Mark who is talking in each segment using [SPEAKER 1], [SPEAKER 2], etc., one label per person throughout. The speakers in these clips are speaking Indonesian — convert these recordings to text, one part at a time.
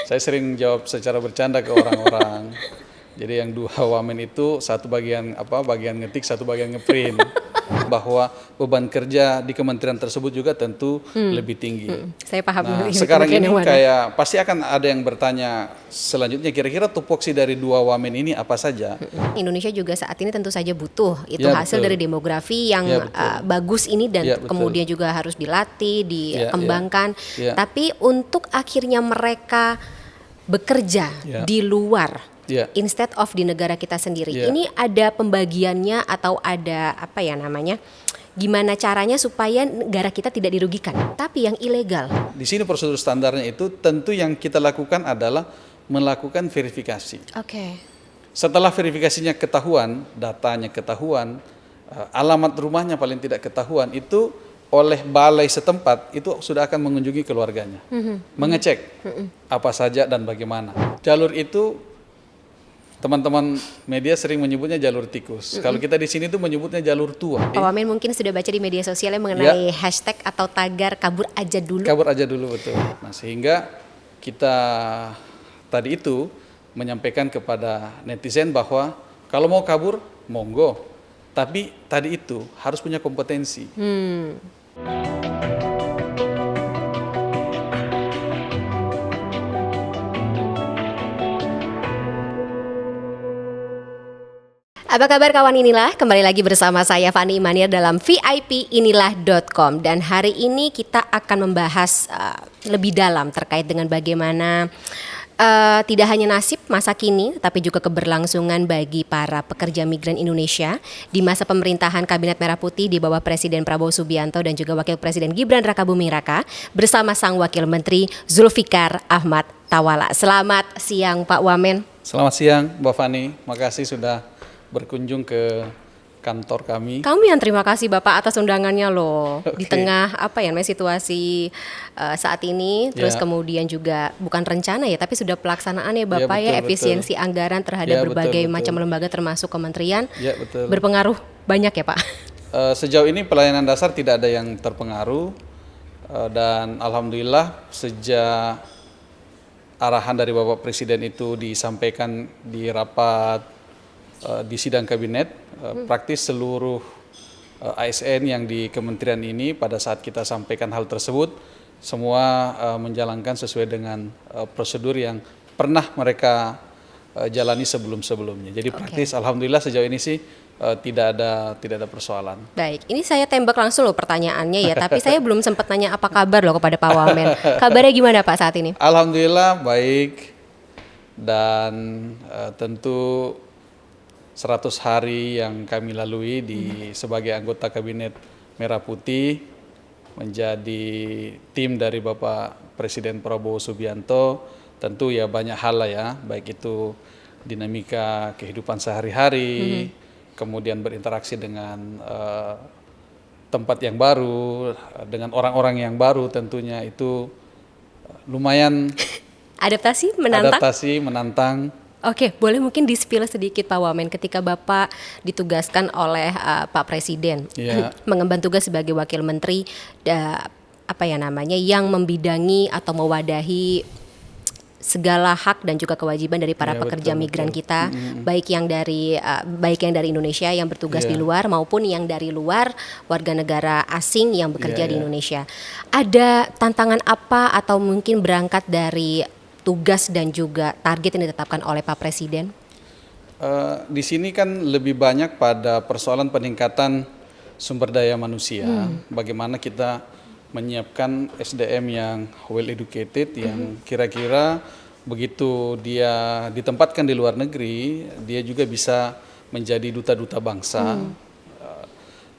[SPEAKER 1] Saya sering jawab secara bercanda ke orang-orang. Jadi yang dua wamen itu satu bagian bagian ngetik, satu bagian ngeprint. Bahwa beban kerja di kementerian tersebut juga tentu lebih tinggi.
[SPEAKER 2] Saya paham.
[SPEAKER 1] Nah, sekarang ini kayak pasti akan ada yang bertanya selanjutnya kira-kira tupoksi dari dua wamen ini apa saja?
[SPEAKER 2] Indonesia juga saat ini tentu saja butuh itu
[SPEAKER 1] Ya,
[SPEAKER 2] hasil
[SPEAKER 1] betul.
[SPEAKER 2] dari demografi yang
[SPEAKER 1] Ya, betul.
[SPEAKER 2] bagus ini dan
[SPEAKER 1] Ya, betul.
[SPEAKER 2] kemudian juga harus dilatih, dikembangkan.
[SPEAKER 1] Ya.
[SPEAKER 2] Tapi untuk akhirnya mereka bekerja
[SPEAKER 1] Ya.
[SPEAKER 2] di luar,
[SPEAKER 1] Ya.
[SPEAKER 2] instead of di negara kita sendiri.
[SPEAKER 1] Ya.
[SPEAKER 2] Ini ada pembagiannya atau ada apa ya namanya? Gimana caranya supaya negara kita tidak dirugikan, tapi yang ilegal.
[SPEAKER 1] Di sini prosedur standarnya itu tentu yang kita lakukan adalah melakukan verifikasi.
[SPEAKER 2] Oke.
[SPEAKER 1] Setelah verifikasinya ketahuan, datanya ketahuan, alamat rumahnya paling tidak ketahuan, itu oleh balai setempat itu sudah akan mengunjungi keluarganya, mengecek apa saja dan bagaimana. Jalur itu teman-teman media sering menyebutnya jalur tikus. Kalau kita di sini tuh menyebutnya jalur tua.
[SPEAKER 2] Pak Wamen mungkin sudah baca di media sosialnya mengenai hashtag atau tagar kabur aja dulu.
[SPEAKER 1] Kabur aja dulu, betul. Nah, sehingga kita tadi itu menyampaikan kepada netizen bahwa kalau mau kabur, monggo. Tapi tadi itu harus punya kompetensi.
[SPEAKER 2] Apa kabar kawan Inilah? Kembali lagi bersama saya Fani Imanir dalam VIP Inilah.com. Dan hari ini kita akan membahas lebih dalam terkait dengan bagaimana tidak hanya nasib masa kini, tapi juga keberlangsungan bagi para pekerja migran Indonesia di masa pemerintahan Kabinet Merah Putih di bawah Presiden Prabowo Subianto dan juga Wakil Presiden Gibran Rakabuming Raka bersama sang Wakil Menteri Zulfikar Ahmad Tawala. Selamat siang Pak Wamen.
[SPEAKER 1] Selamat siang Mbak Fani, makasih sudah berkunjung ke kantor kami.
[SPEAKER 2] Kami yang terima kasih Bapak atas undangannya loh.
[SPEAKER 1] Oke.
[SPEAKER 2] Di tengah situasi saat ini, terus kemudian juga bukan rencana ya, tapi sudah pelaksanaan ya Bapak
[SPEAKER 1] betul,
[SPEAKER 2] efisiensi anggaran terhadap
[SPEAKER 1] Ya,
[SPEAKER 2] berbagai
[SPEAKER 1] betul.
[SPEAKER 2] macam lembaga termasuk kementerian
[SPEAKER 1] Ya, betul.
[SPEAKER 2] berpengaruh banyak ya Pak.
[SPEAKER 1] Sejauh ini pelayanan dasar tidak ada yang terpengaruh dan alhamdulillah sejak arahan dari Bapak Presiden itu disampaikan di rapat di sidang kabinet, praktis seluruh ASN yang di kementerian ini pada saat kita sampaikan hal tersebut semua menjalankan sesuai dengan prosedur yang pernah mereka jalani sebelum-sebelumnya. Jadi praktis alhamdulillah sejauh ini sih tidak ada persoalan.
[SPEAKER 2] Baik, ini saya tembak langsung loh pertanyaannya ya, tapi saya belum sempat nanya apa kabar loh kepada Pak Wamen. Kabarnya gimana Pak saat ini?
[SPEAKER 1] Alhamdulillah baik dan tentu 100 hari yang kami lalui sebagai anggota Kabinet Merah Putih menjadi tim dari Bapak Presiden Prabowo Subianto, tentu ya banyak hal lah ya, baik itu dinamika kehidupan sehari-hari, kemudian berinteraksi dengan tempat yang baru, dengan orang-orang yang baru tentunya itu lumayan
[SPEAKER 2] Adaptasi,
[SPEAKER 1] menantang.
[SPEAKER 2] Oke, boleh mungkin di-spill sedikit Pak Wamen ketika Bapak ditugaskan oleh Pak Presiden mengemban tugas sebagai Wakil Menteri yang membidangi atau mewadahi segala hak dan juga kewajiban dari para pekerja migran kita, baik yang dari Indonesia yang bertugas di luar maupun yang dari luar warga negara asing yang bekerja di Indonesia. Ada tantangan apa atau mungkin berangkat dari tugas dan juga target yang ditetapkan oleh Pak Presiden?
[SPEAKER 1] Di sini kan lebih banyak pada persoalan peningkatan sumber daya manusia. Bagaimana kita menyiapkan SDM yang well educated, yang kira-kira begitu dia ditempatkan di luar negeri, dia juga bisa menjadi duta-duta bangsa.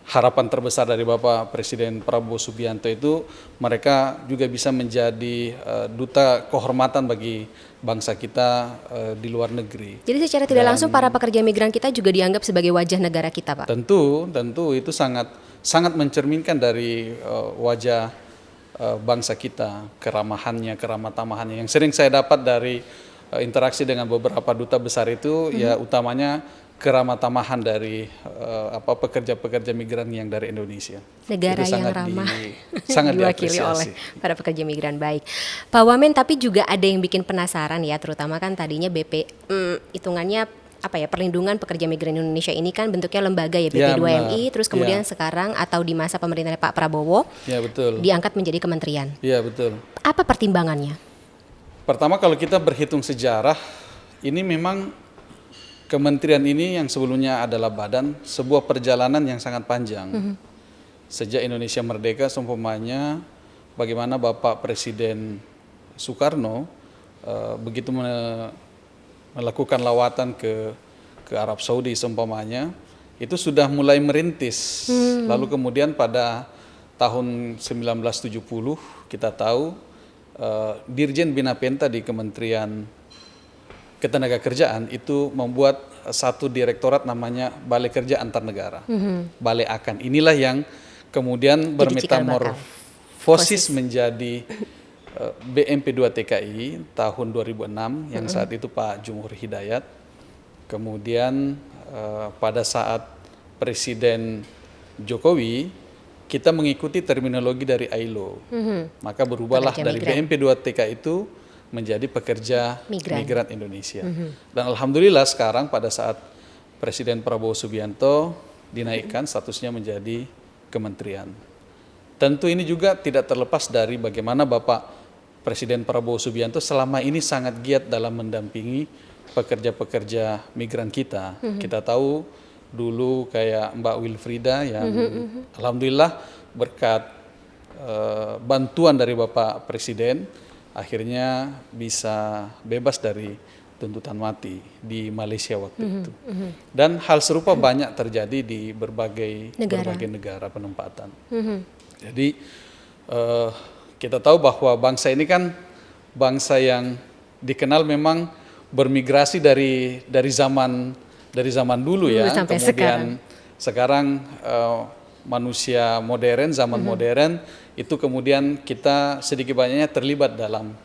[SPEAKER 1] Harapan terbesar dari Bapak Presiden Prabowo Subianto itu mereka juga bisa menjadi duta kehormatan bagi bangsa kita di luar negeri.
[SPEAKER 2] Jadi secara tidak langsung para pekerja migran kita juga dianggap sebagai wajah negara kita, Pak?
[SPEAKER 1] Tentu itu sangat mencerminkan dari wajah bangsa kita, keramahannya, keramatamahannya. Yang sering saya dapat dari interaksi dengan beberapa duta besar itu ya utamanya keramatamahan dari pekerja-pekerja migran yang dari Indonesia.
[SPEAKER 2] Negara
[SPEAKER 1] Itu
[SPEAKER 2] yang
[SPEAKER 1] sangat
[SPEAKER 2] ramah
[SPEAKER 1] sangat
[SPEAKER 2] diwakili oleh
[SPEAKER 1] diapresiasi.
[SPEAKER 2] para pekerja migran. Baik, Pak Wamen, tapi juga ada yang bikin penasaran ya, terutama kan tadinya hitungannya apa ya, perlindungan pekerja migran Indonesia ini kan bentuknya lembaga ya,
[SPEAKER 1] Ya,
[SPEAKER 2] BP2MI,
[SPEAKER 1] benar.
[SPEAKER 2] terus kemudian
[SPEAKER 1] Ya.
[SPEAKER 2] sekarang atau di masa pemerintahan Pak Prabowo
[SPEAKER 1] Ya, betul.
[SPEAKER 2] diangkat menjadi kementerian.
[SPEAKER 1] Iya, betul.
[SPEAKER 2] Apa pertimbangannya?
[SPEAKER 1] Pertama, kalau kita berhitung sejarah, ini memang kementerian ini yang sebelumnya adalah badan, sebuah perjalanan yang sangat panjang. Sejak Indonesia merdeka, seumpamanya bagaimana Bapak Presiden Soekarno begitu melakukan lawatan ke Arab Saudi seumpamanya, itu sudah mulai merintis. Lalu kemudian pada tahun 1970 kita tahu Dirjen Bina Penta di Kementerian Ketenagakerjaan itu membuat satu direktorat namanya Balai Kerja Antar Negara, Balai Akan. Inilah yang kemudian bermetamorfosis menjadi BMP2 TKI tahun 2006 yang saat itu Pak Jumhur Hidayat. Kemudian pada saat Presiden Jokowi kita mengikuti terminologi dari ILO, maka berubahlah
[SPEAKER 2] Pekerja
[SPEAKER 1] dari
[SPEAKER 2] migran.
[SPEAKER 1] BMP2 TK itu menjadi pekerja
[SPEAKER 2] Migran.
[SPEAKER 1] migran Indonesia. Dan alhamdulillah sekarang pada saat Presiden Prabowo Subianto dinaikkan statusnya menjadi kementerian. Tentu ini juga tidak terlepas dari bagaimana Bapak Presiden Prabowo Subianto selama ini sangat giat dalam mendampingi pekerja-pekerja migran kita. Kita tahu dulu kayak Mbak Wilfrida yang alhamdulillah berkat bantuan dari Bapak Presiden akhirnya bisa bebas dari tuntutan mati di Malaysia waktu itu. Dan hal serupa banyak terjadi di berbagai negara penempatan. Jadi kita tahu bahwa bangsa ini kan bangsa yang dikenal memang bermigrasi dari zaman dulu ya.
[SPEAKER 2] Sampai
[SPEAKER 1] Kemudian sekarang manusia modern, zaman modern itu kemudian kita sedikit banyaknya terlibat dalam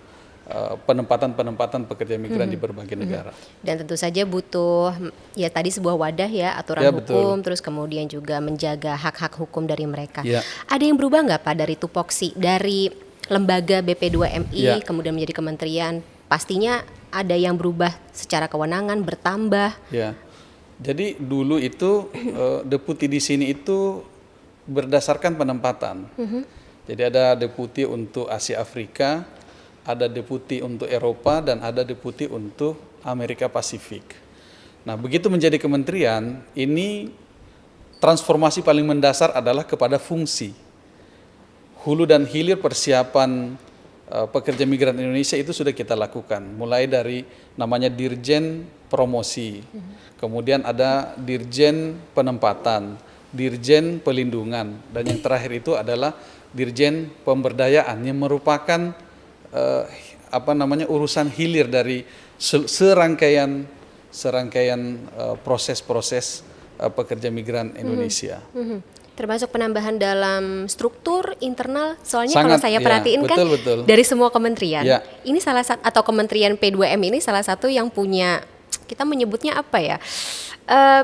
[SPEAKER 1] penempatan pekerja migran di berbagai negara.
[SPEAKER 2] Dan tentu saja butuh ya tadi sebuah wadah ya, aturan
[SPEAKER 1] Ya,
[SPEAKER 2] hukum,
[SPEAKER 1] betul.
[SPEAKER 2] terus kemudian juga menjaga hak-hak hukum dari mereka.
[SPEAKER 1] Ya.
[SPEAKER 2] Ada yang berubah nggak Pak dari tupoksi dari lembaga BP2MI
[SPEAKER 1] Ya.
[SPEAKER 2] kemudian menjadi kementerian? Pastinya ada yang berubah secara kewenangan, bertambah.
[SPEAKER 1] Ya, jadi dulu itu deputi di sini itu berdasarkan penempatan. Jadi ada deputi untuk Asia Afrika, ada deputi untuk Eropa, dan ada deputi untuk Amerika Pasifik. Nah, begitu menjadi kementerian, ini transformasi paling mendasar adalah kepada fungsi. Hulu dan hilir persiapan pekerja migran Indonesia itu sudah kita lakukan, mulai dari namanya Dirjen Promosi, kemudian ada Dirjen Penempatan, Dirjen Pelindungan, dan yang terakhir itu adalah Dirjen Pemberdayaan yang merupakan urusan hilir dari serangkaian proses-proses pekerja migran Indonesia.
[SPEAKER 2] Termasuk penambahan dalam struktur internal, soalnya
[SPEAKER 1] Sangat,
[SPEAKER 2] kalau saya
[SPEAKER 1] ya,
[SPEAKER 2] perhatiin kan
[SPEAKER 1] betul.
[SPEAKER 2] dari semua kementerian,
[SPEAKER 1] Ya.
[SPEAKER 2] ini salah satu atau kementerian P2M ini salah satu yang punya, kita menyebutnya apa ya,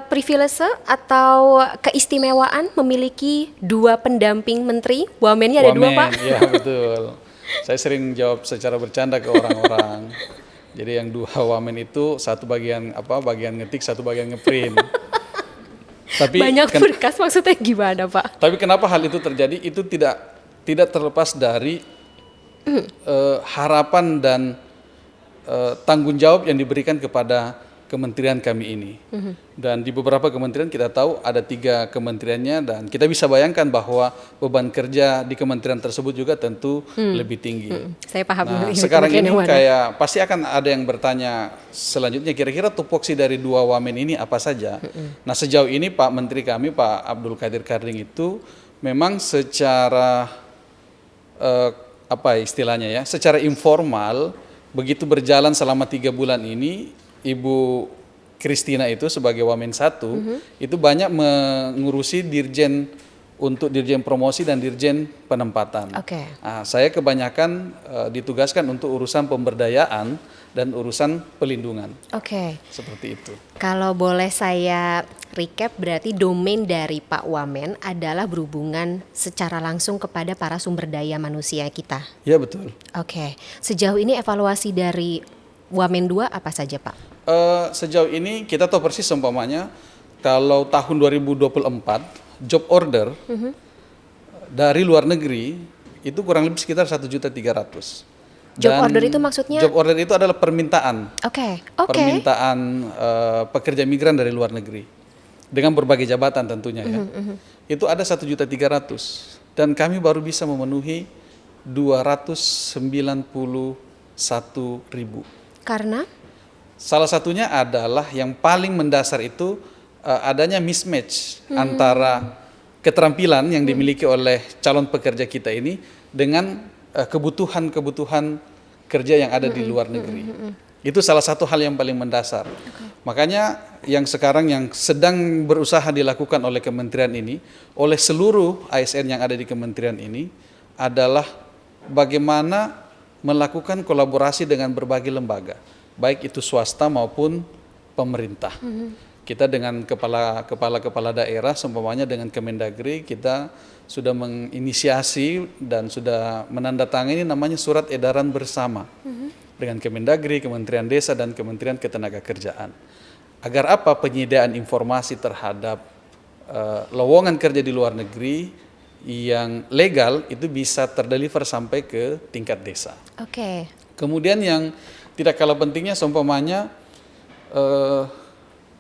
[SPEAKER 2] privilege atau keistimewaan memiliki dua pendamping menteri, wamennya ada dua Pak.
[SPEAKER 1] Ya, betul. Saya sering jawab secara bercanda ke orang-orang. Jadi yang dua wamen itu satu bagian ngetik, satu bagian ngeprint. Tapi
[SPEAKER 2] Banyak berkas maksudnya gimana Pak?
[SPEAKER 1] Tapi kenapa hal itu terjadi? Itu tidak terlepas dari harapan dan tanggung jawab yang diberikan kepada kementerian kami ini. Dan di beberapa kementerian kita tahu ada 3 kementeriannya, dan kita bisa bayangkan bahwa beban kerja di kementerian tersebut juga tentu lebih tinggi.
[SPEAKER 2] Saya paham.
[SPEAKER 1] Nah,
[SPEAKER 2] ini
[SPEAKER 1] sekarang
[SPEAKER 2] kementerian
[SPEAKER 1] ini
[SPEAKER 2] yang mana.
[SPEAKER 1] kayak pasti akan ada yang bertanya selanjutnya, kira-kira tupoksi dari 2 wamen ini apa saja? Nah, sejauh ini Pak Menteri kami, Pak Abdul Qadir Karding itu memang secara secara informal begitu berjalan selama 3 bulan ini, Ibu Kristina itu sebagai Wamen 1 itu banyak mengurusi dirjen promosi dan dirjen penempatan.
[SPEAKER 2] Oke.
[SPEAKER 1] Nah, saya kebanyakan ditugaskan untuk urusan pemberdayaan dan urusan pelindungan.
[SPEAKER 2] Oke.
[SPEAKER 1] Seperti itu.
[SPEAKER 2] Kalau boleh saya recap, berarti domain dari Pak Wamen adalah berhubungan secara langsung kepada para sumber daya manusia kita.
[SPEAKER 1] Ya, betul.
[SPEAKER 2] Oke. Sejauh ini evaluasi dari Wamen 2 apa saja, Pak?
[SPEAKER 1] Sejauh ini kita tahu persis umpamanya kalau tahun 2024 job order dari luar negeri itu kurang lebih sekitar 1.300.000.
[SPEAKER 2] Job order itu maksudnya?
[SPEAKER 1] Job order itu adalah permintaan.
[SPEAKER 2] Oke.
[SPEAKER 1] Permintaan pekerja migran dari luar negeri dengan berbagai jabatan tentunya ya. Itu ada 1.300.000 dan kami baru bisa memenuhi 291.000.
[SPEAKER 2] Karena?
[SPEAKER 1] Salah satunya adalah yang paling mendasar itu adanya mismatch antara keterampilan yang dimiliki oleh calon pekerja kita ini dengan kebutuhan-kebutuhan kerja yang ada di luar negeri. Itu salah satu hal yang paling mendasar. Makanya yang sekarang yang sedang berusaha dilakukan oleh kementerian ini, oleh seluruh ASN yang ada di kementerian ini adalah bagaimana melakukan kolaborasi dengan berbagai lembaga, baik itu swasta maupun pemerintah. Kita dengan kepala daerah, seumpamanya dengan Kemendagri, kita sudah menginisiasi dan sudah menandatangani namanya surat edaran bersama dengan Kemendagri, Kementerian Desa, dan Kementerian Ketenagakerjaan. Agar apa? Penyediaan informasi terhadap lowongan kerja di luar negeri yang legal itu bisa terdeliver sampai ke tingkat desa.
[SPEAKER 2] Oke.
[SPEAKER 1] Kemudian yang tidak kalah pentingnya, seumpamanya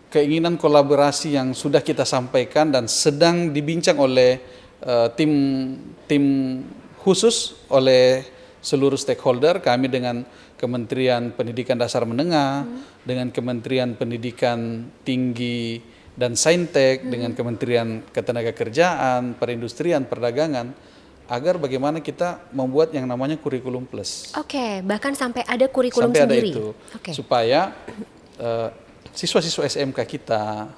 [SPEAKER 1] keinginan kolaborasi yang sudah kita sampaikan dan sedang dibincang oleh tim khusus oleh seluruh stakeholder, kami dengan Kementerian Pendidikan Dasar Menengah, dengan Kementerian Pendidikan Tinggi dan Saintek, dengan Kementerian Ketenagakerjaan, Perindustrian, Perdagangan, agar bagaimana kita membuat yang namanya kurikulum plus.
[SPEAKER 2] Oke, bahkan sampai ada kurikulum
[SPEAKER 1] sampai
[SPEAKER 2] sendiri.
[SPEAKER 1] Ada itu,
[SPEAKER 2] Oke.
[SPEAKER 1] supaya siswa-siswa SMK kita,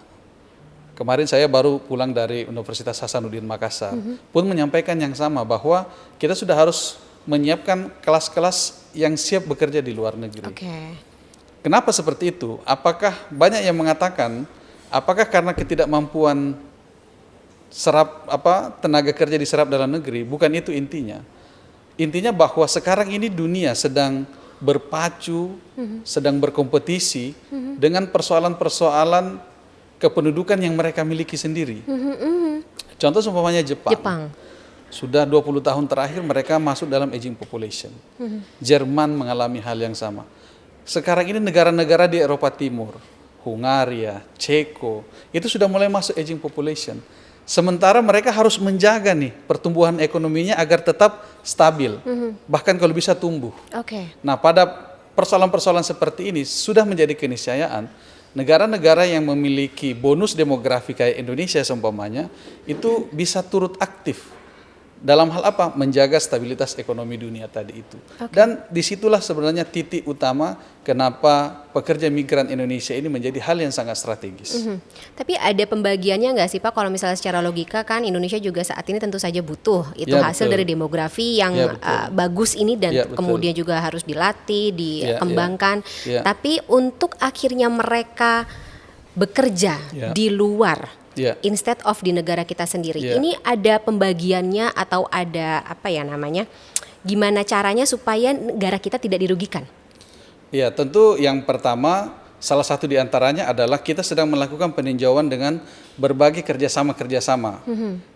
[SPEAKER 1] kemarin saya baru pulang dari Universitas Hasanuddin Makassar, pun menyampaikan yang sama, bahwa kita sudah harus menyiapkan kelas-kelas yang siap bekerja di luar negeri.
[SPEAKER 2] Oke.
[SPEAKER 1] Kenapa seperti itu? Apakah banyak yang mengatakan, apakah karena ketidakmampuan tenaga kerja diserap dalam negeri? Bukan itu intinya. Intinya bahwa sekarang ini dunia sedang berpacu, sedang berkompetisi dengan persoalan-persoalan kependudukan yang mereka miliki sendiri. Contoh seumpamanya Jepang. Sudah 20 tahun terakhir mereka masuk dalam aging population. Jerman mengalami hal yang sama. Sekarang ini negara-negara di Eropa Timur, Hungaria, Ceko, itu sudah mulai masuk aging population. Sementara mereka harus menjaga nih pertumbuhan ekonominya agar tetap stabil, bahkan kalau bisa tumbuh. Nah, pada persoalan-persoalan seperti ini sudah menjadi keniscayaan negara-negara yang memiliki bonus demografi kayak Indonesia seumpamanya itu bisa turut aktif dalam hal apa? Menjaga stabilitas ekonomi dunia tadi itu. Dan disitulah sebenarnya titik utama kenapa pekerja migran Indonesia ini menjadi hal yang sangat strategis.
[SPEAKER 2] Tapi ada pembagiannya nggak sih Pak? Kalau misalnya secara logika kan Indonesia juga saat ini tentu saja butuh itu hasil dari demografi yang bagus ini dan kemudian juga harus dilatih, dikembangkan. Tapi untuk akhirnya mereka bekerja di luar, instead of di negara kita sendiri. Ini ada pembagiannya atau ada gimana caranya supaya negara kita tidak dirugikan?
[SPEAKER 1] Ya, tentu yang pertama, salah satu diantaranya adalah kita sedang melakukan peninjauan dengan berbagai kerjasama.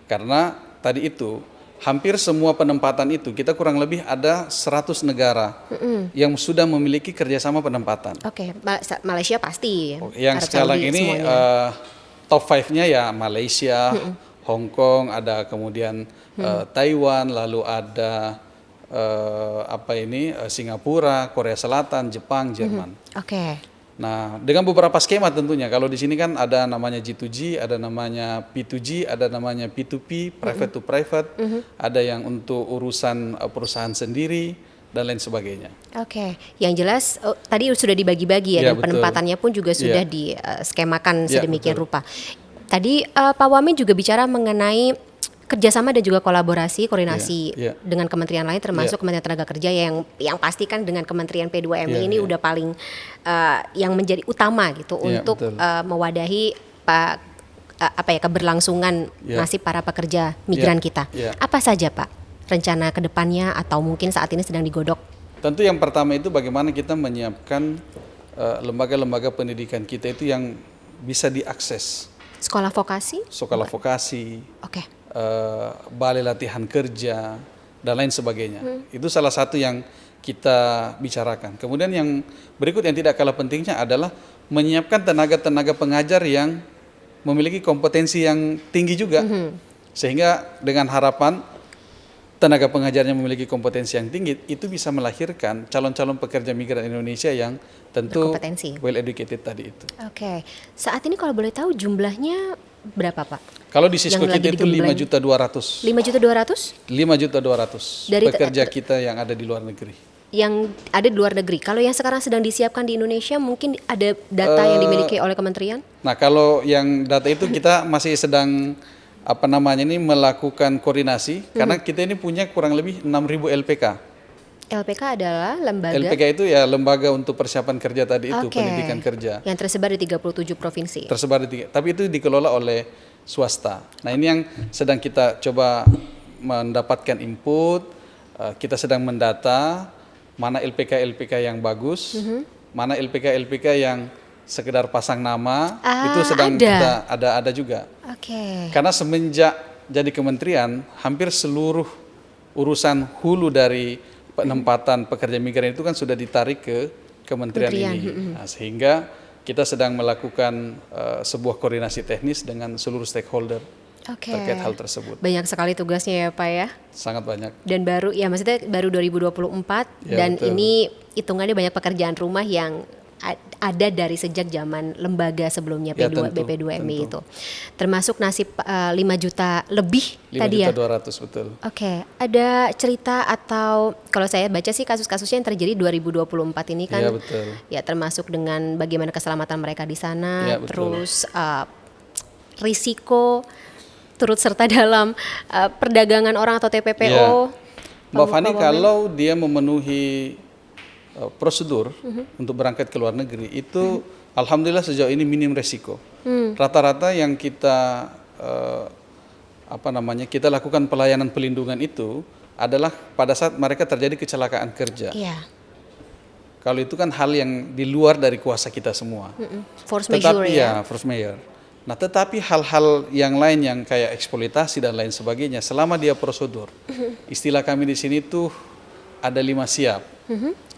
[SPEAKER 1] Karena tadi itu, hampir semua penempatan itu, kita kurang lebih ada 100 negara yang sudah memiliki kerjasama penempatan.
[SPEAKER 2] Malaysia pasti.
[SPEAKER 1] Yang sekarang ini top 5-nya ya Malaysia, Hong Kong, ada kemudian Taiwan, lalu ada Singapura, Korea Selatan, Jepang, Jerman. Nah, dengan beberapa skema tentunya. Kalau di sini kan ada namanya G2G, ada namanya P2G, ada namanya P2P, private to private, ada yang untuk urusan perusahaan sendiri dan lain sebagainya.
[SPEAKER 2] Yang jelas tadi sudah dibagi-bagi dan penempatannya pun juga sudah diskemakan sedemikian rupa. Tadi Pak Wamen juga bicara mengenai kerjasama dan juga kolaborasi, koordinasi
[SPEAKER 1] Iya, iya.
[SPEAKER 2] dengan kementerian lain, termasuk Kementerian Tenaga Kerja yang pasti kan dengan Kementerian P2MI
[SPEAKER 1] Iya,
[SPEAKER 2] ini
[SPEAKER 1] iya.
[SPEAKER 2] udah paling yang menjadi utama gitu
[SPEAKER 1] Iya,
[SPEAKER 2] untuk
[SPEAKER 1] betul.
[SPEAKER 2] mewadahi keberlangsungan
[SPEAKER 1] Iya.
[SPEAKER 2] nasib para pekerja migran
[SPEAKER 1] Iya,
[SPEAKER 2] kita.
[SPEAKER 1] iya.
[SPEAKER 2] Apa saja Pak rencana kedepannya atau mungkin saat ini sedang digodok?
[SPEAKER 1] Tentu yang pertama itu bagaimana kita menyiapkan lembaga-lembaga pendidikan kita itu yang bisa diakses.
[SPEAKER 2] Sekolah vokasi?
[SPEAKER 1] Sekolah vokasi,
[SPEAKER 2] Oke.
[SPEAKER 1] balai latihan kerja, dan lain sebagainya. Itu salah satu yang kita bicarakan. Kemudian yang berikut yang tidak kalah pentingnya adalah menyiapkan tenaga-tenaga pengajar yang memiliki kompetensi yang tinggi juga. Sehingga dengan harapan tenaga pengajarnya memiliki kompetensi yang tinggi, itu bisa melahirkan calon-calon pekerja migran Indonesia yang tentu
[SPEAKER 2] Berkompetensi.
[SPEAKER 1] well educated tadi itu.
[SPEAKER 2] Oke. Saat ini kalau boleh tahu jumlahnya berapa Pak?
[SPEAKER 1] Kalau di Sisko
[SPEAKER 2] Yang lagi
[SPEAKER 1] kita itu
[SPEAKER 2] digembleng.
[SPEAKER 1] 5.200.000.
[SPEAKER 2] 5.200.000
[SPEAKER 1] 5.200.000
[SPEAKER 2] Dari
[SPEAKER 1] pekerja kita yang ada di luar negeri.
[SPEAKER 2] yang ada di luar negeri. Kalau yang sekarang sedang disiapkan di Indonesia mungkin ada data yang dimiliki oleh kementerian?
[SPEAKER 1] Nah, kalau yang data itu kita masih sedang melakukan koordinasi karena kita ini punya kurang lebih 6.000 LPK.
[SPEAKER 2] LPK adalah lembaga
[SPEAKER 1] LPK itu ya lembaga untuk persiapan kerja tadi itu,
[SPEAKER 2] Oke.
[SPEAKER 1] pendidikan kerja.
[SPEAKER 2] yang tersebar di 37 provinsi.
[SPEAKER 1] Tersebar di tapi itu dikelola oleh swasta. Nah, ini yang sedang kita coba mendapatkan input, kita sedang mendata mana LPK yang bagus, mana LPK yang sekedar pasang nama, itu sedang
[SPEAKER 2] ada.
[SPEAKER 1] kita ada juga.
[SPEAKER 2] Oke.
[SPEAKER 1] Karena semenjak jadi kementerian, hampir seluruh urusan hulu dari penempatan pekerja migran itu kan sudah ditarik ke kementerian ini. Nah, sehingga kita sedang melakukan sebuah koordinasi teknis dengan seluruh stakeholder
[SPEAKER 2] Oke.
[SPEAKER 1] terkait hal tersebut.
[SPEAKER 2] Banyak sekali tugasnya ya Pak ya.
[SPEAKER 1] Sangat banyak.
[SPEAKER 2] Dan maksudnya baru 2024
[SPEAKER 1] Ya,
[SPEAKER 2] dan
[SPEAKER 1] betul.
[SPEAKER 2] ini hitungannya banyak pekerjaan rumah yang ada dari sejak zaman lembaga sebelumnya
[SPEAKER 1] Ya,
[SPEAKER 2] P2
[SPEAKER 1] tentu,
[SPEAKER 2] BP2MI
[SPEAKER 1] tentu.
[SPEAKER 2] itu. Termasuk nasib 5 juta lebih tadi ya.
[SPEAKER 1] 5.200.000 betul.
[SPEAKER 2] Oke, ada cerita atau kalau saya baca sih kasus-kasusnya yang terjadi 2024 ini kan
[SPEAKER 1] Iya, betul.
[SPEAKER 2] ya termasuk dengan bagaimana keselamatan mereka di sana,
[SPEAKER 1] Iya, betul.
[SPEAKER 2] terus risiko turut serta dalam perdagangan orang atau TPPO.
[SPEAKER 1] Iya. Mbak
[SPEAKER 2] Pak
[SPEAKER 1] Fani,
[SPEAKER 2] Wamen.
[SPEAKER 1] kalau dia memenuhi prosedur untuk berangkat ke luar negeri itu alhamdulillah sejauh ini minim resiko. Rata-rata yang kita kita lakukan pelayanan pelindungan itu adalah pada saat mereka terjadi kecelakaan kerja.
[SPEAKER 2] Iya,
[SPEAKER 1] Kalau itu kan hal yang di luar dari kuasa kita semua.
[SPEAKER 2] force majeure
[SPEAKER 1] Tetapi
[SPEAKER 2] ya.
[SPEAKER 1] force majeure. Nah, tetapi hal-hal yang lain yang kayak eksploitasi dan lain sebagainya selama dia prosedur. Istilah kami di sini tuh ada 5 siap.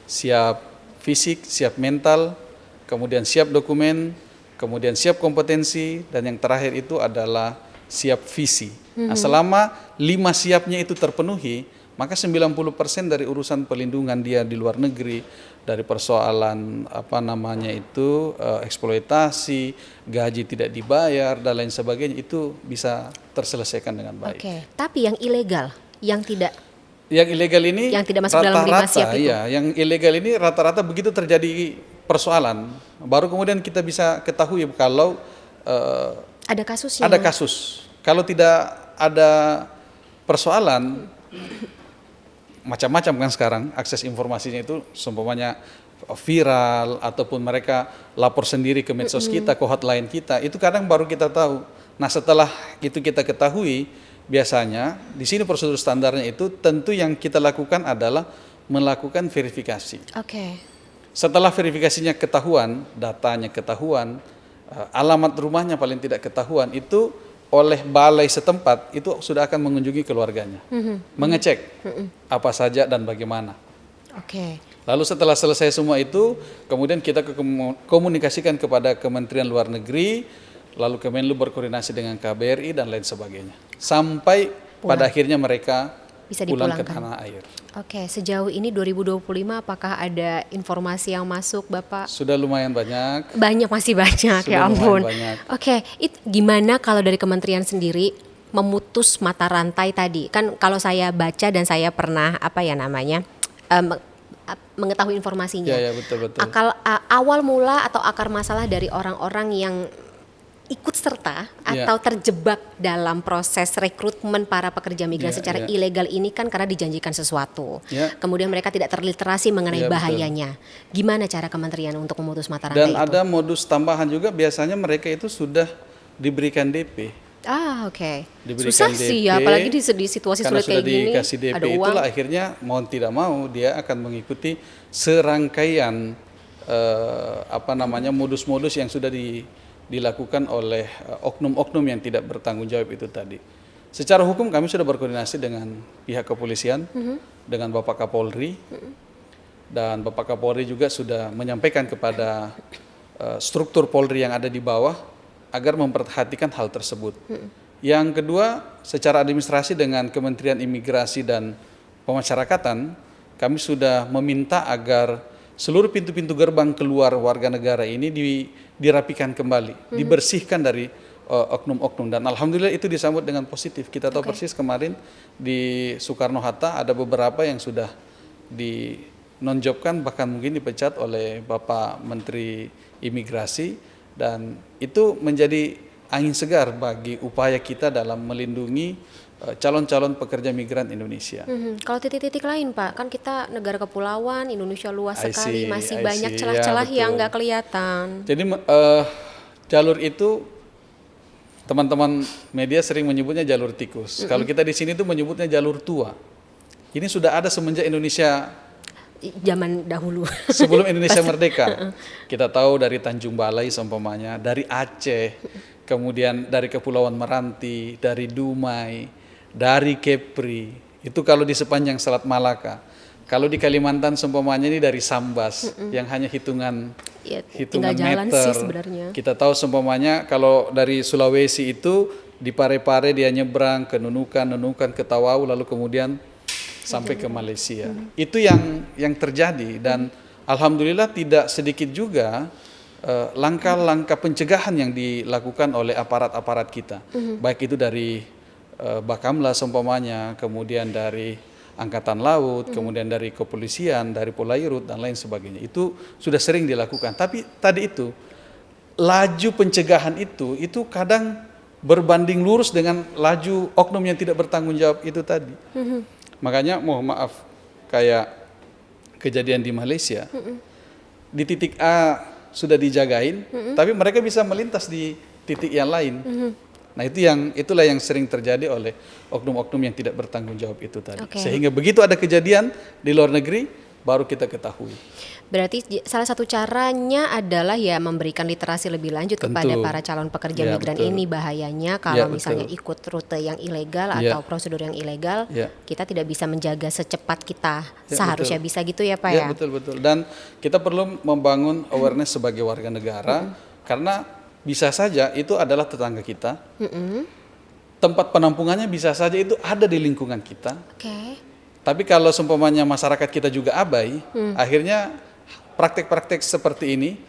[SPEAKER 1] Siap fisik, siap mental, kemudian siap dokumen, kemudian siap kompetensi, dan yang terakhir itu adalah siap visi. Nah, selama 5 siapnya itu terpenuhi, maka 90% dari urusan pelindungan dia di luar negeri, dari persoalan eksploitasi, gaji tidak dibayar dan lain sebagainya itu bisa terselesaikan dengan baik.
[SPEAKER 2] Oke, tapi yang ilegal, yang tidak
[SPEAKER 1] Yang ilegal ini
[SPEAKER 2] Yang tidak masuk dalam 5 siap itu.
[SPEAKER 1] Iya, yang ilegal ini rata-rata begitu terjadi persoalan, baru kemudian kita bisa ketahui kalau
[SPEAKER 2] ada kasusnya.
[SPEAKER 1] ada kasus. Kalau tidak ada persoalan, macam-macam kan sekarang akses informasinya itu seumpamanya viral ataupun mereka lapor sendiri ke medsos kita, ke hotline kita, itu kadang baru kita tahu. Nah, setelah itu kita ketahui, biasanya di sini prosedur standarnya itu tentu yang kita lakukan adalah melakukan verifikasi.
[SPEAKER 2] Oke.
[SPEAKER 1] Setelah verifikasinya ketahuan, datanya ketahuan, alamat rumahnya paling tidak ketahuan, itu oleh balai setempat itu sudah akan mengunjungi keluarganya, mengecek apa saja dan bagaimana.
[SPEAKER 2] Oke.
[SPEAKER 1] Lalu setelah selesai semua itu, kemudian kita komunikasikan kepada Kementerian Luar Negeri, lalu Kemenlu berkoordinasi dengan KBRI dan lain sebagainya. Sampai pada akhirnya mereka
[SPEAKER 2] Bisa
[SPEAKER 1] pulang ke
[SPEAKER 2] dipulangkan.
[SPEAKER 1] tanah air.
[SPEAKER 2] Oke, sejauh ini 2025 apakah ada informasi yang masuk Bapak?
[SPEAKER 1] Sudah lumayan banyak.
[SPEAKER 2] Masih banyak,
[SPEAKER 1] Sudah
[SPEAKER 2] ya ampun.
[SPEAKER 1] lumayan banyak.
[SPEAKER 2] Oke, gimana kalau dari kementerian sendiri memutus mata rantai tadi? Kan kalau saya baca dan saya pernah mengetahui informasinya.
[SPEAKER 1] Ya, betul.
[SPEAKER 2] Awal mula atau akar masalah dari orang-orang yang ikut serta
[SPEAKER 1] Ya.
[SPEAKER 2] atau terjebak dalam proses rekrutmen para pekerja migran
[SPEAKER 1] Ya,
[SPEAKER 2] secara
[SPEAKER 1] ya.
[SPEAKER 2] ilegal ini kan karena dijanjikan sesuatu.
[SPEAKER 1] Ya.
[SPEAKER 2] Kemudian mereka tidak terliterasi mengenai
[SPEAKER 1] Ya, betul.
[SPEAKER 2] bahayanya. Gimana cara kementerian untuk memutus mata
[SPEAKER 1] Dan
[SPEAKER 2] rantai itu?
[SPEAKER 1] ada modus tambahan juga, biasanya mereka itu sudah diberikan DP.
[SPEAKER 2] Oke.
[SPEAKER 1] Diberikan
[SPEAKER 2] Susah sih ya,
[SPEAKER 1] DP,
[SPEAKER 2] apalagi di situasi
[SPEAKER 1] karena
[SPEAKER 2] sulit kayak
[SPEAKER 1] sudah
[SPEAKER 2] gini.
[SPEAKER 1] dikasih DP
[SPEAKER 2] Ada uang.
[SPEAKER 1] itulah akhirnya mau tidak mau dia akan mengikuti serangkaian modus-modus yang sudah dilakukan oleh oknum-oknum yang tidak bertanggung jawab itu tadi. Secara hukum kami sudah berkoordinasi dengan pihak kepolisian, dengan Bapak Kapolri, dan Bapak Kapolri juga sudah menyampaikan kepada struktur Polri yang ada di bawah agar memperhatikan hal tersebut. Yang kedua, secara administrasi dengan Kementerian Imigrasi dan Pemasyarakatan, kami sudah meminta agar seluruh pintu-pintu gerbang keluar warga negara ini dirapikan kembali, dibersihkan dari oknum-oknum, dan alhamdulillah itu disambut dengan positif. Kita tahu persis kemarin di Soekarno-Hatta ada beberapa yang sudah dinonjobkan, bahkan mungkin dipecat oleh Bapak Menteri Imigrasi, dan itu menjadi angin segar bagi upaya kita dalam melindungi calon-calon pekerja migran Indonesia.
[SPEAKER 2] Kalau titik-titik lain Pak, kan kita negara kepulauan, Indonesia luas sekali, masih
[SPEAKER 1] I
[SPEAKER 2] banyak
[SPEAKER 1] see.
[SPEAKER 2] celah-celah
[SPEAKER 1] Ya,
[SPEAKER 2] yang
[SPEAKER 1] betul.
[SPEAKER 2] nggak kelihatan.
[SPEAKER 1] Jadi jalur itu teman-teman media sering menyebutnya jalur tikus. Kalau kita di sini tuh menyebutnya jalur tua. Ini sudah ada semenjak Indonesia
[SPEAKER 2] Zaman dahulu.
[SPEAKER 1] sebelum Indonesia merdeka. Kita tahu dari Tanjung Balai seumpamanya, dari Aceh, kemudian dari Kepulauan Meranti, dari Dumai, dari Kepri. Itu kalau di sepanjang Selat Malaka. Kalau di Kalimantan seumpamanya ini dari Sambas yang hanya hitungan
[SPEAKER 2] Ya, tinggal jalan
[SPEAKER 1] meter.
[SPEAKER 2] sih sebenarnya.
[SPEAKER 1] Kita tahu seumpamanya kalau dari Sulawesi itu di Pare-Pare dia nyebrang ke Nunukan ke Tawau, lalu kemudian sampai ke Malaysia. Itu yang terjadi, dan alhamdulillah tidak sedikit juga langkah-langkah pencegahan yang dilakukan oleh aparat-aparat kita. Baik itu dari Bakamla seumpamanya, kemudian dari Angkatan Laut, kemudian dari kepolisian, dari Polairut dan lain sebagainya. Itu sudah sering dilakukan. Tapi tadi itu laju pencegahan itu kadang berbanding lurus dengan laju oknum yang tidak bertanggung jawab itu tadi. Makanya mohon maaf, kayak kejadian di Malaysia, di titik A sudah dijagain, tapi mereka bisa melintas di titik yang lain. Nah itulah yang sering terjadi oleh oknum-oknum yang tidak bertanggung jawab itu tadi.
[SPEAKER 2] Oke.
[SPEAKER 1] Sehingga begitu ada kejadian di luar negeri, baru kita ketahui.
[SPEAKER 2] Berarti salah satu caranya adalah ya memberikan literasi lebih lanjut
[SPEAKER 1] Tentu.
[SPEAKER 2] kepada para calon pekerja
[SPEAKER 1] Ya,
[SPEAKER 2] migran
[SPEAKER 1] betul.
[SPEAKER 2] ini bahayanya kalau
[SPEAKER 1] Ya,
[SPEAKER 2] misalnya
[SPEAKER 1] betul.
[SPEAKER 2] ikut rute yang ilegal
[SPEAKER 1] Ya.
[SPEAKER 2] atau prosedur yang ilegal,
[SPEAKER 1] Ya.
[SPEAKER 2] kita tidak bisa menjaga secepat kita
[SPEAKER 1] Ya,
[SPEAKER 2] seharusnya
[SPEAKER 1] betul.
[SPEAKER 2] bisa gitu ya Pak
[SPEAKER 1] Ya,
[SPEAKER 2] ya.
[SPEAKER 1] betul. Dan kita perlu membangun awareness sebagai warga negara, karena bisa saja itu adalah tetangga kita. Tempat penampungannya bisa saja itu ada di lingkungan kita.
[SPEAKER 2] Oke.
[SPEAKER 1] Tapi kalau seumpamanya masyarakat kita juga abai, akhirnya praktek-praktek seperti ini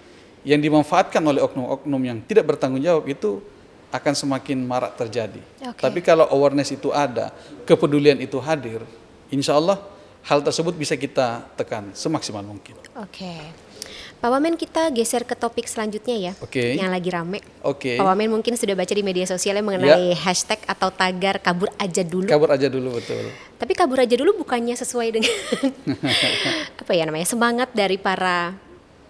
[SPEAKER 1] yang dimanfaatkan oleh oknum-oknum yang tidak bertanggung jawab itu akan semakin marak terjadi.
[SPEAKER 2] Oke.
[SPEAKER 1] Tapi kalau awareness itu ada, kepedulian itu hadir, insya Allah hal tersebut bisa kita tekan semaksimal mungkin.
[SPEAKER 2] Oke. Pak Wamen, kita geser ke topik selanjutnya ya,
[SPEAKER 1] Oke.
[SPEAKER 2] yang lagi rame.
[SPEAKER 1] Oke.
[SPEAKER 2] Pak Wamen mungkin sudah baca di media sosialnya mengenai hashtag atau tagar kabur aja dulu.
[SPEAKER 1] Kabur aja dulu, betul.
[SPEAKER 2] Tapi kabur aja dulu bukannya sesuai dengan apa ya namanya, semangat dari para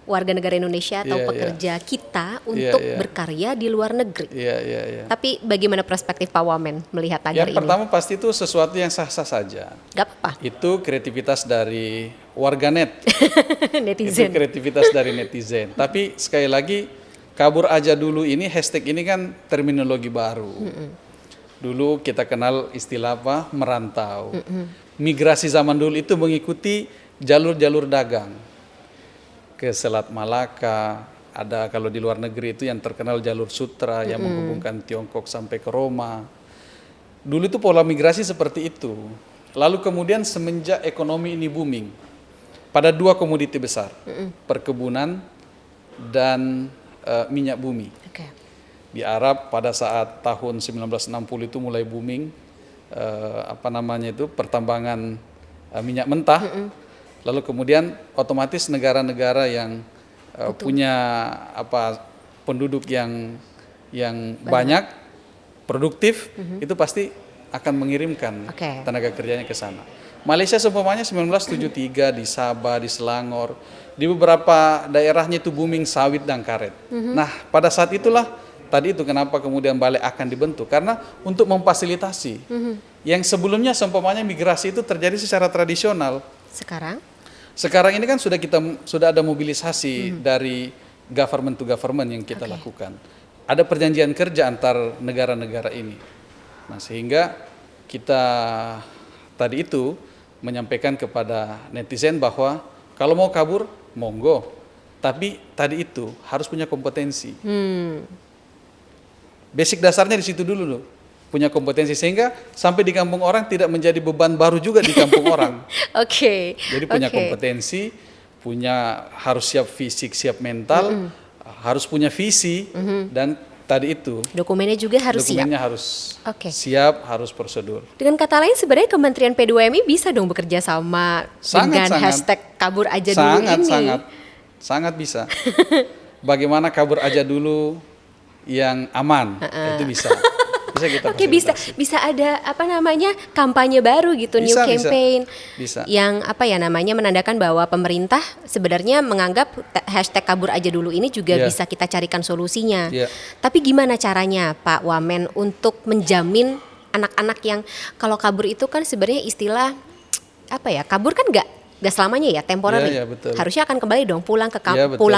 [SPEAKER 2] warga negara Indonesia atau
[SPEAKER 1] Iya,
[SPEAKER 2] pekerja kita untuk
[SPEAKER 1] iya.
[SPEAKER 2] berkarya di luar negeri.
[SPEAKER 1] Iya.
[SPEAKER 2] Tapi bagaimana perspektif Pak Wamen melihat tagar
[SPEAKER 1] Yang
[SPEAKER 2] ini?
[SPEAKER 1] pertama pasti itu sesuatu yang sah-sah saja.
[SPEAKER 2] Gak apa-apa,
[SPEAKER 1] Itu kreativitas dari warganet. Itu
[SPEAKER 2] netizen.
[SPEAKER 1] kreativitas dari netizen. Tapi sekali lagi, kabur aja dulu ini, hashtag ini kan terminologi baru. Dulu kita kenal istilah apa? Merantau. Migrasi zaman dulu itu mengikuti jalur-jalur dagang. Ke Selat Malaka, ada kalau di luar negeri itu yang terkenal jalur sutra yang menghubungkan Tiongkok sampai ke Roma. Dulu itu pola migrasi seperti itu. Lalu kemudian semenjak ekonomi ini booming, pada dua komoditi besar, perkebunan dan minyak bumi.
[SPEAKER 2] Oke.
[SPEAKER 1] Di Arab pada saat tahun 1960 itu mulai booming pertambangan minyak mentah. Lalu kemudian otomatis negara-negara yang punya penduduk yang yang banyak, produktif, itu pasti akan mengirimkan tenaga kerjanya ke sana. Malaysia seumpamanya 1973 di Sabah, di Selangor, di beberapa daerahnya itu booming sawit dan karet. Nah, pada saat itulah tadi itu kenapa kemudian balai akan dibentuk, karena untuk memfasilitasi yang sebelumnya seumpamanya migrasi itu terjadi secara tradisional. Sekarang ini kan sudah ada mobilisasi dari government to government yang kita lakukan. Ada perjanjian kerja antar negara-negara ini. Nah, sehingga kita tadi itu menyampaikan kepada netizen bahwa kalau mau kabur, monggo. Tapi tadi itu harus punya kompetensi. Basic dasarnya di situ dulu loh. Punya kompetensi sehingga sampai di kampung orang tidak menjadi beban baru juga di kampung orang. Jadi punya kompetensi, harus siap fisik, siap mental, harus punya visi, dan tadi itu
[SPEAKER 2] dokumennya juga harus
[SPEAKER 1] siap, harus prosedur.
[SPEAKER 2] Dengan kata lain sebenarnya Kementerian P2MI bisa dong bekerja sama dengan hashtag kabur aja dulu ini. Sangat bisa. Bagaimana kabur aja dulu yang aman, itu bisa. Bisa kita bisa ada kampanye baru gitu, new campaign
[SPEAKER 1] bisa.
[SPEAKER 2] Yang menandakan bahwa pemerintah sebenarnya menganggap hashtag kabur aja dulu ini juga bisa kita carikan solusinya. Tapi gimana caranya Pak Wamen untuk menjamin anak-anak yang kalau kabur itu kan sebenarnya istilah kabur kan nggak selamanya ya, temporary. Harusnya akan kembali dong pulang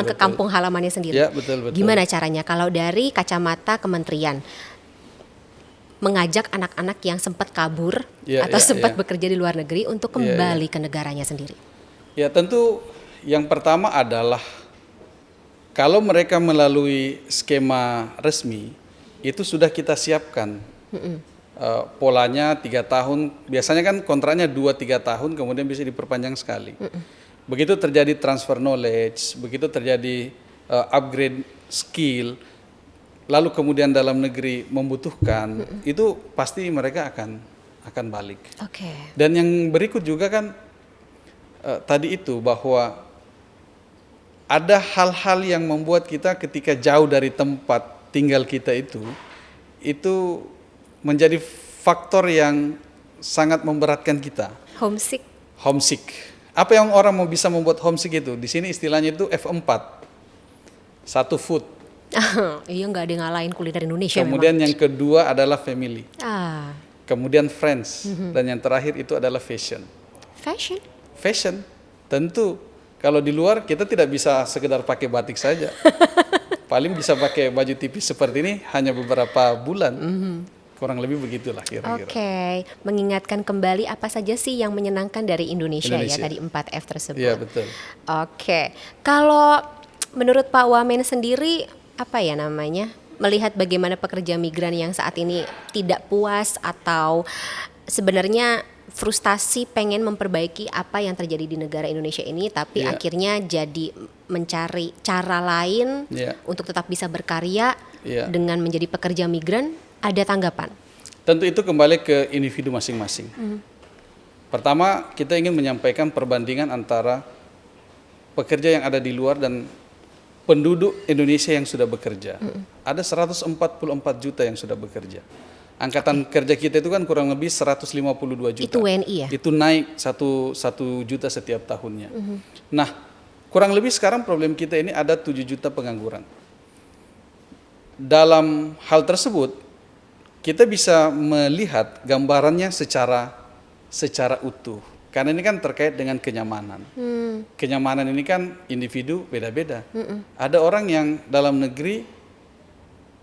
[SPEAKER 2] ke kampung halamannya sendiri.
[SPEAKER 1] Betul.
[SPEAKER 2] Gimana caranya kalau dari kacamata kementerian mengajak anak-anak yang sempat kabur atau sempat bekerja di luar negeri untuk kembali ke negaranya sendiri?
[SPEAKER 1] Ya, tentu yang pertama adalah kalau mereka melalui skema resmi itu sudah kita siapkan. Polanya 3 tahun, biasanya kan kontraknya 2-3 tahun, kemudian bisa diperpanjang sekali. Begitu terjadi transfer knowledge, begitu terjadi upgrade skill, lalu kemudian dalam negeri membutuhkan, itu pasti mereka akan balik. Dan yang berikut juga kan tadi itu bahwa ada hal-hal yang membuat kita ketika jauh dari tempat tinggal kita itu menjadi faktor yang sangat memberatkan kita. Homesick. Apa yang orang mau bisa membuat homesick itu? Di sini istilahnya itu F4. Satu food.
[SPEAKER 2] Iya, nggak ada yang ngalahin kuliner Indonesia.
[SPEAKER 1] Kemudian yang kedua adalah family. Kemudian friends. Dan yang terakhir itu adalah fashion. Tentu kalau di luar kita tidak bisa sekedar pakai batik saja. Paling bisa pakai baju tipis seperti ini hanya beberapa bulan. Kurang lebih begitulah kira-kira.
[SPEAKER 2] Mengingatkan kembali apa saja sih yang menyenangkan dari Indonesia. Ya tadi 4F tersebut.
[SPEAKER 1] Iya, betul.
[SPEAKER 2] Kalau menurut Pak Wamen sendiri melihat bagaimana pekerja migran yang saat ini tidak puas atau sebenarnya frustasi pengen memperbaiki apa yang terjadi di negara Indonesia ini, tapi akhirnya jadi mencari cara lain untuk tetap bisa berkarya dengan menjadi pekerja migran, ada tanggapan?
[SPEAKER 1] Tentu itu kembali ke individu masing-masing. Pertama, kita ingin menyampaikan perbandingan antara pekerja yang ada di luar dan penduduk Indonesia yang sudah bekerja. Ada 144 juta yang sudah bekerja. Angkatan kerja kita itu kan kurang lebih 152 juta.
[SPEAKER 2] Itu WNI ya?
[SPEAKER 1] Itu naik 1 juta setiap tahunnya. Nah, kurang lebih sekarang problem kita ini ada 7 juta pengangguran. Dalam hal tersebut, kita bisa melihat gambarannya secara utuh. Karena ini kan terkait dengan kenyamanan. Kenyamanan ini kan individu beda-beda. Ada orang yang dalam negeri,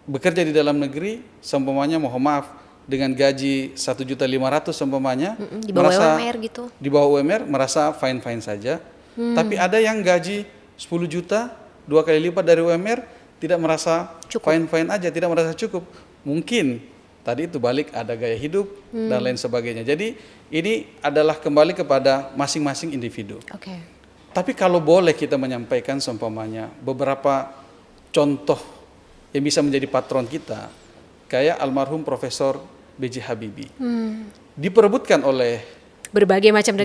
[SPEAKER 1] bekerja di dalam negeri, seumpamanya mohon maaf, dengan gaji 1.500.000 seumpamanya,
[SPEAKER 2] di bawah UMR gitu.
[SPEAKER 1] Di bawah UMR merasa fine-fine saja. Tapi ada yang gaji 10 juta, 2 kali lipat dari UMR, tidak merasa fine-fine aja, tidak merasa cukup. Mungkin tadi itu balik ada gaya hidup dan lain sebagainya. Jadi ini adalah kembali kepada masing-masing individu. Tapi kalau boleh kita menyampaikan seumpamanya beberapa contoh yang bisa menjadi patron kita, kayak almarhum Profesor B.J. Habibie. Diperebutkan oleh
[SPEAKER 2] berbagai macam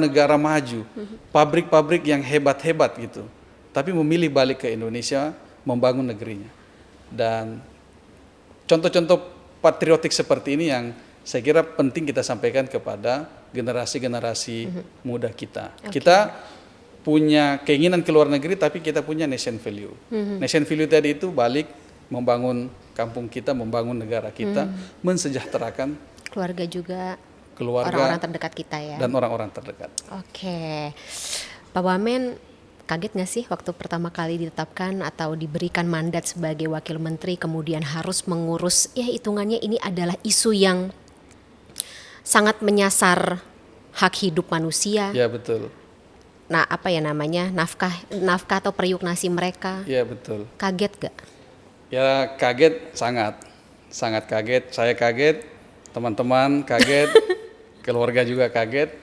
[SPEAKER 1] negara maju, pabrik-pabrik yang hebat-hebat gitu. Tapi memilih balik ke Indonesia membangun negerinya. Dan contoh-contoh patriotik seperti ini yang saya kira penting kita sampaikan kepada generasi-generasi muda kita. Kita punya keinginan ke luar negeri, tapi kita punya nation value. Nation value tadi itu balik membangun kampung kita, membangun negara kita, mensejahterakan
[SPEAKER 2] Keluarga juga,
[SPEAKER 1] keluarga
[SPEAKER 2] orang-orang terdekat kita ya.
[SPEAKER 1] dan orang-orang terdekat.
[SPEAKER 2] Oke, Pak Wamen, kaget nggak sih waktu pertama kali ditetapkan atau diberikan mandat sebagai wakil menteri, kemudian harus mengurus, ya hitungannya ini adalah isu yang sangat menyasar hak hidup manusia.
[SPEAKER 1] Ya betul.
[SPEAKER 2] Nah, apa ya namanya, nafkah atau periuk nasi mereka.
[SPEAKER 1] Ya betul.
[SPEAKER 2] Kaget gak?
[SPEAKER 1] Ya kaget, sangat kaget. Saya kaget, teman-teman kaget, keluarga juga kaget.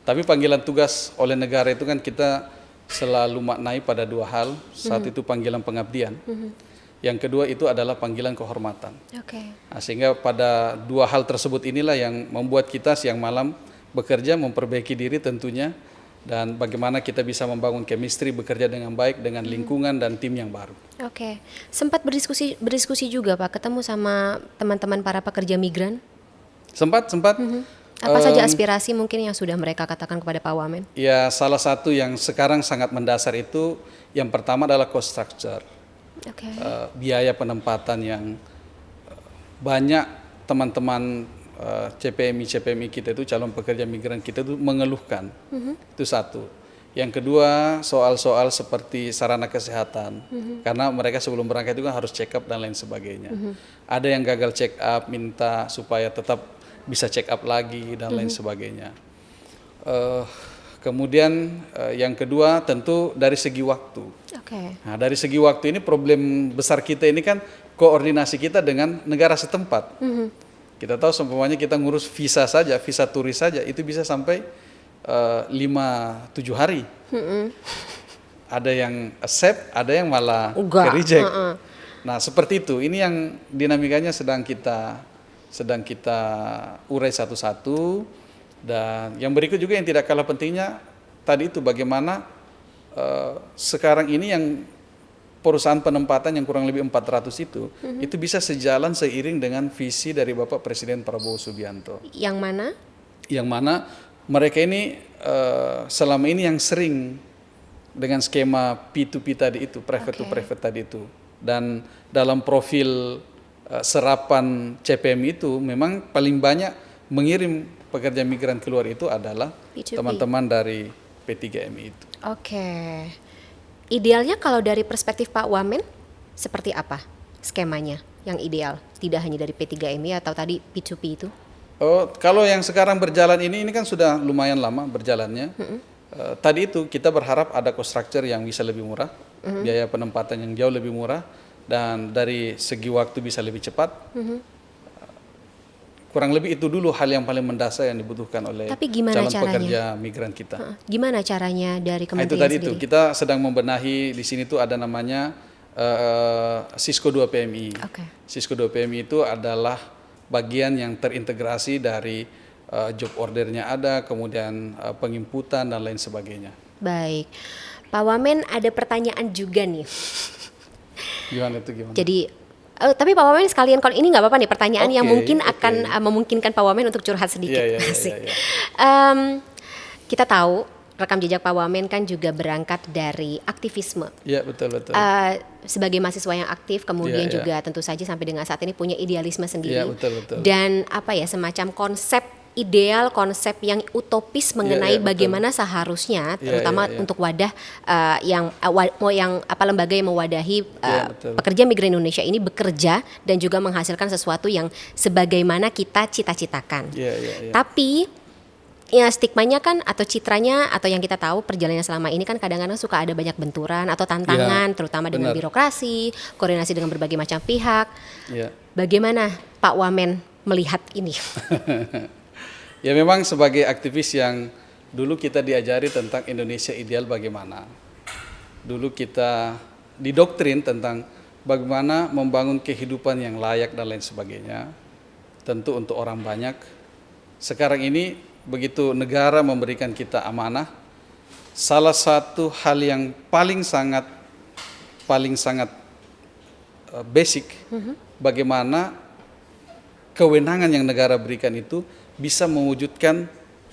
[SPEAKER 1] Tapi panggilan tugas oleh negara itu kan kita selalu maknai pada dua hal. Satu itu panggilan pengabdian. Yang kedua itu adalah panggilan kehormatan.
[SPEAKER 2] Oke.
[SPEAKER 1] Nah, sehingga pada dua hal tersebut inilah yang membuat kita siang malam bekerja, memperbaiki diri tentunya, dan bagaimana kita bisa membangun chemistry, bekerja dengan baik dengan lingkungan dan tim yang baru.
[SPEAKER 2] Oke, sempat berdiskusi juga Pak, ketemu sama teman-teman para pekerja migran.
[SPEAKER 1] Sempat.
[SPEAKER 2] Apa saja aspirasi mungkin yang sudah mereka katakan kepada Pak Wamen?
[SPEAKER 1] Ya, salah satu yang sekarang sangat mendasar itu yang pertama adalah cost structure.
[SPEAKER 2] Oke.
[SPEAKER 1] Biaya penempatan yang banyak teman-teman CPMI kita itu, calon pekerja migran kita itu mengeluhkan. Itu satu. Yang kedua, soal-soal seperti sarana kesehatan. Karena mereka sebelum berangkat juga harus check up dan lain sebagainya. Ada yang gagal check up, minta supaya tetap bisa check up lagi dan lain sebagainya. Kemudian yang kedua tentu dari segi waktu.
[SPEAKER 2] Oke.
[SPEAKER 1] Nah, dari segi waktu ini problem besar kita ini kan koordinasi kita dengan negara setempat. Kita tahu seumpamanya kita ngurus visa saja, visa turis saja itu bisa sampai 5-7 hari. Ada yang accept, ada yang malah reject. Nah, seperti itu. Ini yang dinamikanya sedang kita urai satu-satu. Dan yang berikut juga yang tidak kalah pentingnya tadi itu bagaimana sekarang ini yang perusahaan penempatan yang kurang lebih 400 itu bisa sejalan seiring dengan visi dari Bapak Presiden Prabowo Subianto.
[SPEAKER 2] Yang mana?
[SPEAKER 1] Yang mana mereka ini selama ini yang sering dengan skema P2P tadi itu, private to private tadi itu. Dan dalam profil serapan CPM itu memang paling banyak mengirim pekerja migran keluar itu adalah
[SPEAKER 2] P2P.
[SPEAKER 1] Teman-teman dari P3MI itu.
[SPEAKER 2] Oke. Idealnya kalau dari perspektif Pak Wamen seperti apa skemanya yang ideal? Tidak hanya dari P3MI atau tadi P2P itu?
[SPEAKER 1] Oh, kalau yang sekarang berjalan ini kan sudah lumayan lama berjalannya. Tadi itu kita berharap ada cost structure yang bisa lebih murah, biaya penempatan yang jauh lebih murah, dan dari segi waktu bisa lebih cepat. Kurang lebih itu dulu hal yang paling mendasar yang dibutuhkan oleh calon pekerja migran kita.
[SPEAKER 2] Gimana caranya dari kementerian
[SPEAKER 1] itu tadi
[SPEAKER 2] sendiri?
[SPEAKER 1] Itu kita sedang membenahi di sini tuh ada namanya Cisco 2 PMI. Cisco 2 PMI itu adalah bagian yang terintegrasi dari job ordernya ada, kemudian penginputan dan lain sebagainya.
[SPEAKER 2] Baik, Pak Wamen ada pertanyaan juga nih.
[SPEAKER 1] Gimana?
[SPEAKER 2] Jadi tapi Pak Wamen sekalian, kalau ini nggak apa-apa nih, pertanyaan yang mungkin akan memungkinkan Pak Wamen untuk curhat sedikit. Kita tahu rekam jejak Pak Wamen kan juga berangkat dari aktivisme.
[SPEAKER 1] Iya, betul.
[SPEAKER 2] Sebagai mahasiswa yang aktif, kemudian juga tentu saja sampai dengan saat ini punya idealisme sendiri.
[SPEAKER 1] Iya, betul.
[SPEAKER 2] Dan semacam konsep ideal, konsep yang utopis mengenai bagaimana seharusnya, terutama untuk wadah lembaga yang mewadahi pekerja migran Indonesia ini bekerja dan juga menghasilkan sesuatu yang sebagaimana kita cita-citakan. Tapi ya stigmanya kan atau citranya atau yang kita tahu perjalanan selama ini kan kadang-kadang suka ada banyak benturan atau tantangan, terutama dengan birokrasi, koordinasi dengan berbagai macam pihak. Bagaimana Pak Wamen melihat ini?
[SPEAKER 1] Ya, memang sebagai aktivis yang dulu kita diajari tentang Indonesia ideal bagaimana. Dulu kita didoktrin tentang bagaimana membangun kehidupan yang layak dan lain sebagainya. Tentu untuk orang banyak. Sekarang ini begitu negara memberikan kita amanah, salah satu hal yang paling sangat basic bagaimana kewenangan yang negara berikan itu bisa mewujudkan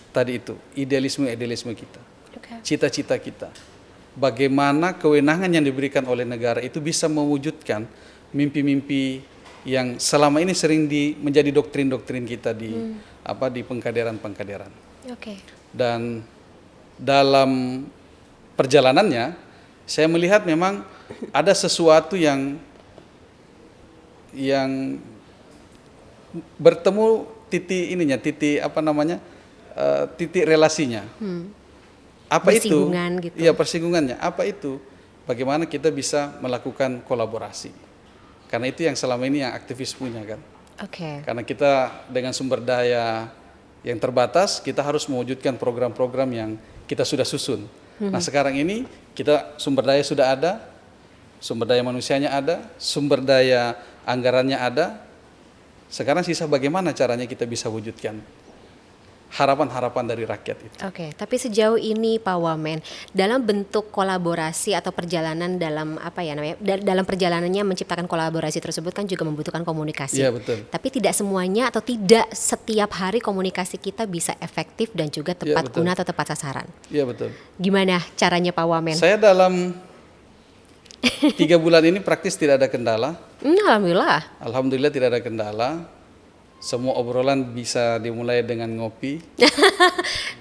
[SPEAKER 1] tadi itu idealisme kita, cita-cita kita. Bagaimana kewenangan yang diberikan oleh negara itu bisa mewujudkan mimpi-mimpi yang selama ini sering menjadi doktrin-doktrin kita di pengkaderan. Dan dalam perjalanannya saya melihat memang ada sesuatu yang bertemu titik relasinya. Apa itu?
[SPEAKER 2] Gitu.
[SPEAKER 1] Iya, persinggungannya. Apa itu? Bagaimana kita bisa melakukan kolaborasi? Karena itu yang selama ini yang aktivis punya kan. Karena kita dengan sumber daya yang terbatas, kita harus mewujudkan program-program yang kita sudah susun. Nah, sekarang ini kita sumber daya sudah ada, sumber daya manusianya ada, sumber daya anggarannya ada. Sekarang sisa bagaimana caranya kita bisa wujudkan harapan-harapan dari rakyat itu.
[SPEAKER 2] Tapi sejauh ini Pak Wamen, dalam bentuk kolaborasi atau perjalanan dalam dalam perjalanannya menciptakan kolaborasi tersebut kan juga membutuhkan komunikasi.
[SPEAKER 1] Iya, betul.
[SPEAKER 2] Tapi tidak semuanya atau tidak setiap hari komunikasi kita bisa efektif dan juga tepat guna atau tepat sasaran.
[SPEAKER 1] Iya, betul.
[SPEAKER 2] Gimana caranya Pak Wamen?
[SPEAKER 1] Saya dalam 3 bulan ini praktis tidak ada kendala.
[SPEAKER 2] Alhamdulillah.
[SPEAKER 1] Alhamdulillah tidak ada kendala. Semua obrolan bisa dimulai dengan ngopi.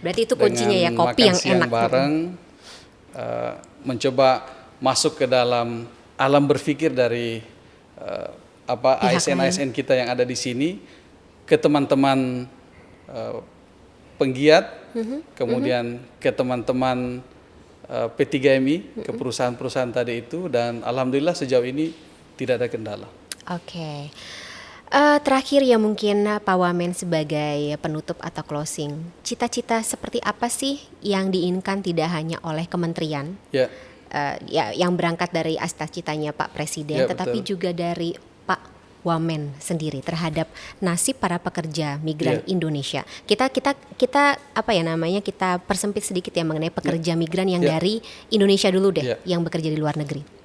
[SPEAKER 2] Berarti itu kuncinya ya, kopi yang enak.
[SPEAKER 1] Bareng, mencoba masuk ke dalam alam berpikir dari ASN kita yang ada di sini, ke teman-teman penggiat, kemudian ke teman-teman P3MI, ke perusahaan-perusahaan tadi itu, dan alhamdulillah sejauh ini tidak ada kendala.
[SPEAKER 2] Terakhir ya mungkin Pak Wamen sebagai penutup atau closing, cita-cita seperti apa sih yang diinginkan tidak hanya oleh kementerian, yang berangkat dari cita-citanya Pak Presiden, tetapi juga dari Pak Wamen sendiri terhadap nasib para pekerja migran Indonesia. Kita persempit sedikit ya mengenai pekerja migran yang dari Indonesia dulu deh, yang bekerja di luar negeri.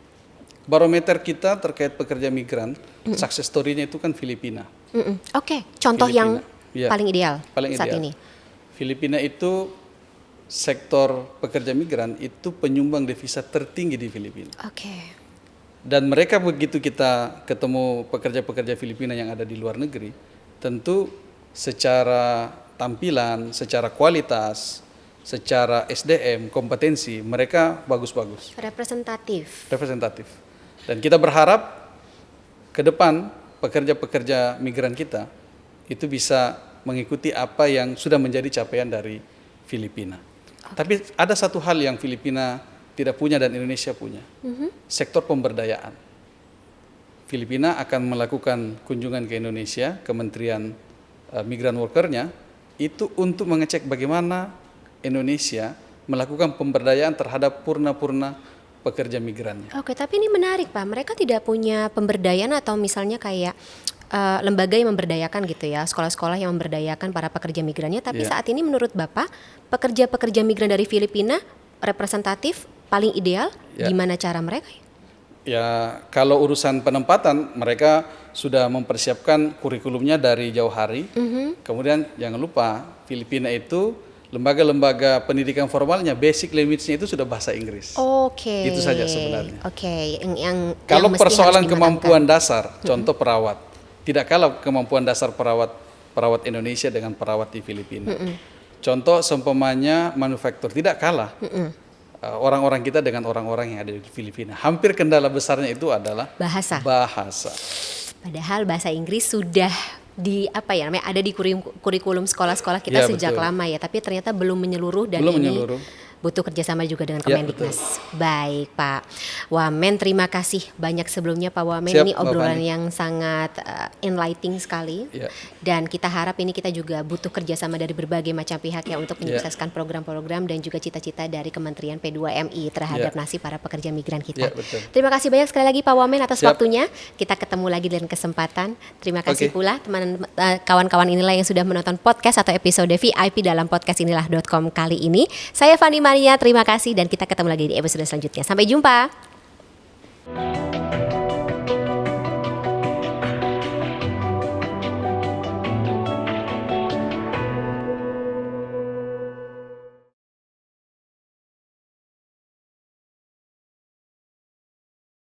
[SPEAKER 1] Barometer kita terkait pekerja migran, success story-nya itu kan Filipina.
[SPEAKER 2] Contoh Filipina yang paling ideal saat ini.
[SPEAKER 1] Filipina itu sektor pekerja migran itu penyumbang devisa tertinggi di Filipina. Dan mereka begitu kita ketemu pekerja-pekerja Filipina yang ada di luar negeri, tentu secara tampilan, secara kualitas, secara SDM, kompetensi, mereka bagus-bagus. Representatif. Dan kita berharap ke depan pekerja-pekerja migran kita itu bisa mengikuti apa yang sudah menjadi capaian dari Filipina. Tapi ada satu hal yang Filipina tidak punya dan Indonesia punya, sektor pemberdayaan. Filipina akan melakukan kunjungan ke Indonesia, Kementerian Migran Worker-nya, itu untuk mengecek bagaimana Indonesia melakukan pemberdayaan terhadap purna-purna pekerja migrannya.
[SPEAKER 2] Tapi ini menarik Pak, mereka tidak punya pemberdayaan atau misalnya kayak lembaga yang memberdayakan gitu ya, sekolah-sekolah yang memberdayakan para pekerja migrannya, tapi saat ini menurut Bapak, pekerja-pekerja migran dari Filipina representatif paling ideal, gimana cara mereka?
[SPEAKER 1] Ya, kalau urusan penempatan, mereka sudah mempersiapkan kurikulumnya dari jauh hari. Kemudian jangan lupa, Filipina itu lembaga-lembaga pendidikan formalnya, basic language-nya itu sudah bahasa Inggris. Itu saja sebenarnya. Kalau persoalan kemampuan dasar, contoh perawat, tidak kalah kemampuan dasar perawat Indonesia dengan perawat di Filipina. Contoh seumpamanya manufaktur, tidak kalah orang-orang kita dengan orang-orang yang ada di Filipina. Hampir kendala besarnya itu adalah bahasa.
[SPEAKER 2] Padahal bahasa Inggris sudah ada di kurikulum sekolah-sekolah kita sejak lama ya, tapi ternyata belum menyeluruh dan butuh kerjasama juga dengan Kemendiknas. Baik Pak Wamen, terima kasih banyak sebelumnya Pak Wamen. Ini obrolan yang sangat enlightening sekali. Dan kita harap ini kita juga butuh kerjasama dari berbagai macam pihak ya untuk menyukseskan program-program dan juga cita-cita dari Kementerian P2MI terhadap nasib para pekerja migran kita. Terima kasih banyak sekali lagi Pak Wamen atas waktunya. Kita ketemu lagi dalam kesempatan. Terima kasih pula teman kawan-kawan inilah yang sudah menonton podcast atau episode VIP dalam podcast inilah.com kali ini. Saya Fani Mania, terima kasih dan kita ketemu lagi di episode selanjutnya. Sampai jumpa.